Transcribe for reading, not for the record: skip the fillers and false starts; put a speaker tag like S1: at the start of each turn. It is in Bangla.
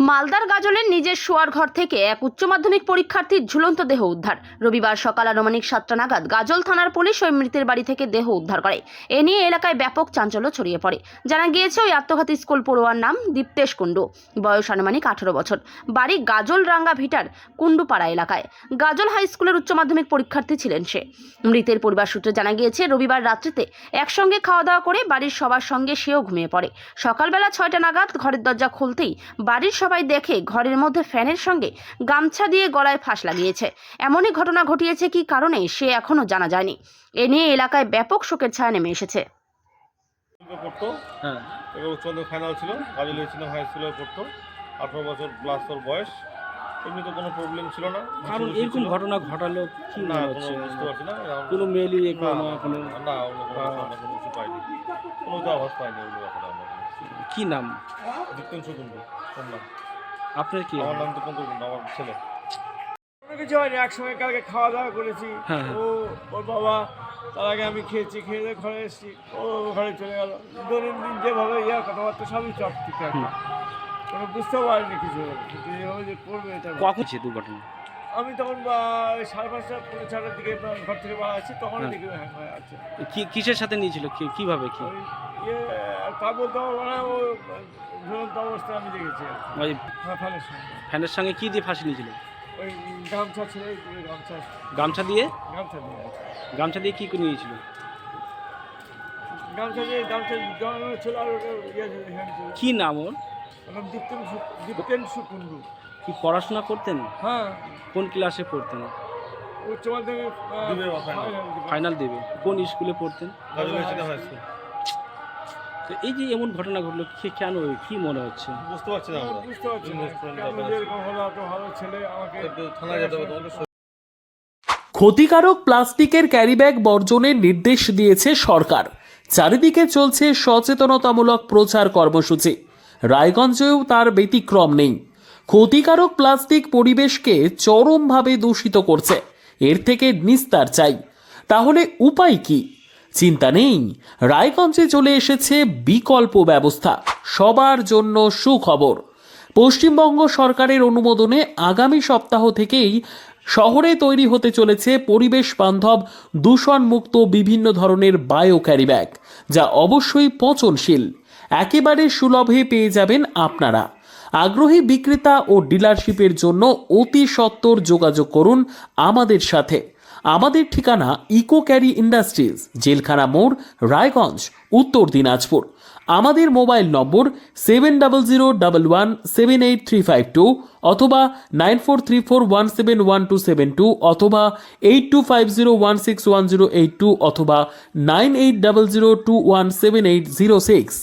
S1: মালদার গাজলের নিজের শোয়ার ঘর থেকে এক উচ্চ মাধ্যমিক পরীক্ষার্থীর ঝুলন্ত দেহ উদ্ধার। রবিবার সকাল আনুমানিক 7টা নাগাদ গাজল থানার পুলিশ ওই মৃতের বাড়ি থেকে দেহ উদ্ধার করে। এ নিয়ে এলাকায় ব্যাপক চাঞ্চল্য ছড়িয়ে পড়ে। জানা গিয়েছে ওই আত্মঘাতী স্কুল পড়ুয়ার নাম দীপ্তেশ কুণ্ডু, বয়স আনুমানিক 18 বছর, বাড়ি গাজল রাঙ্গা ভিটার কুণ্ডুপাড়া এলাকায়। গাজল হাই স্কুলের উচ্চ মাধ্যমিক পরীক্ষার্থী ছিলেন সে। মৃতের পরিবার সূত্রে জানা গিয়েছে রবিবার রাত্রিতে একসঙ্গে খাওয়া দাওয়া করে বাড়ির সবার সঙ্গে সেও ঘুমিয়ে পড়ে। সকালবেলা 6টা নাগাদ ঘরের দরজা খুলতেই বাড়ির সবাই দেখে ঘরের মধ্যে ফ্যানের সঙ্গে গামছা দিয়ে গলায় ফাঁস লাগিয়েছে। এমনই ঘটনা ঘটিয়েছে কি কারণে সে এখনো জানা যায়নি। এ নিয়ে এলাকায় ব্যাপক শোকের ছায়া নেমে এসেছে।
S2: ফাইনাল ছিল, গাজল হাই স্কুলে পড়তো, 18 বছর প্লাস ওর বয়স। এমনি তো কোনো প্রবলেম ছিল না।
S3: কারণ এরকম ঘটনা ঘটালো কি
S2: না,
S3: মনে
S2: কোনো
S3: হচ্ছে?
S2: বুঝতে পারছি না।
S3: কোনো মেয়েলি
S2: না, কোনো কিছু পাইনি, কোনো তো আওয়াজ পাইনি ওগুলো ব্যাপারে। আমরা
S3: কি নাম?
S2: দীপ্তেশ কুণ্ডু শুনলাম।
S3: আপনার কি?
S2: আমার নাম দীপঙ্কর কুণ্ডু, আমার ছেলে।
S4: কিছু হয়নি, একসঙ্গে কালকে খাওয়া দাওয়া করেছি। ওর বাবা, তার আগে আমি খেয়েছি, খেয়ে দিয়ে ঘরে এসেছি, ও ঘরে চলে গেল। দৈনন্দিন যেভাবে কথাবার্তা সবই সব ঠিকঠাক, কোনো বুঝতেও পারিনি কিছু এইভাবে যে করবে এটা।
S3: কখন হচ্ছে দুর্ঘটনা?
S4: আমি তখন 5:30 পৌনে 6টার দিকে ঘর থেকে বার আছি, তখন দেখি আছে।
S3: কিসের সাথে নিয়েছিল? কিভাবে কি?
S4: তা বলতে পারবো না, ও ঝুলন্ত অবস্থায় আমি দেখেছি।
S3: ওই
S4: ফ্যানের সঙ্গে।
S3: ফ্যানের সঙ্গে কি দিয়ে ফাঁসি নিয়েছিল?
S4: ওই গামছা ছিল,
S3: গামছা দিয়ে?
S4: গামছা দিয়ে
S3: গামছা দিয়ে কি করে নিয়েছিল?
S4: গামছা জড়ানো ছিল। আর
S3: কি নাম ওর?
S4: দীপ্তেশ কুণ্ডু।
S3: কি পড়াশোনা করতেন?
S4: হ্যাঁ।
S3: কোন ক্লাসে পড়তেন?
S4: উচ্চ মাধ্যমিক
S3: ফাইনাল দেবে। কোন স্কুলে পড়তেন?
S2: গাজল হাই স্কুল।
S3: তো এই যে এমন ঘটনা ঘটলো, কেন, কি মনে হচ্ছে?
S2: বুঝতে পারছি না,
S4: বুঝতে পারছি না কেন এরকম হলো। এত ভালো ছেলে, আমাকে
S2: থানায় যেতে হবে তোমাকে।
S5: ক্ষতিকারক প্লাস্টিকের ক্যারিব্যাগ বর্জনের নির্দেশ দিয়েছে সরকার। চারিদিকে চলছে সচেতনতামূলক প্রচার কর্মসূচি। রায়গঞ্জেও তার ব্যতিক্রম নেই। ক্ষতিকারক প্লাস্টিক পরিবেশকে চরমভাবে দূষিত করছে। এর থেকে নিস্তার চাই। তাহলে উপায় কি? চিন্তা নেই, রায়গঞ্জে চলে এসেছে বিকল্প ব্যবস্থা। সবার জন্য সুখবর। পশ্চিমবঙ্গ সরকারের অনুমোদনে আগামী সপ্তাহ থেকেই শহরে তৈরি হতে চলেছে পরিবেশ বান্ধব দূষণমুক্ত বিভিন্ন ধরনের বায়ো ক্যারিব্যাগ, যা অবশ্যই পচনশীল। একেবারে সুলভে পেয়ে যাবেন আপনারা। আগ্রহী বিক্রেতা ও ডিলারশিপের জন্য অতি সত্বর যোগাযোগ করুন আমাদের সাথে। আমাদের ঠিকানা ইকো ক্যারি ইন্ডাস্ট্রিজ, জেলখানা মোড়, রায়গঞ্জ, উত্তর দিনাজপুর। আমাদের মোবাইল নম্বর 7001178352 অথবা 9434171272 অথবা 8250161082 অথবা 9800217806।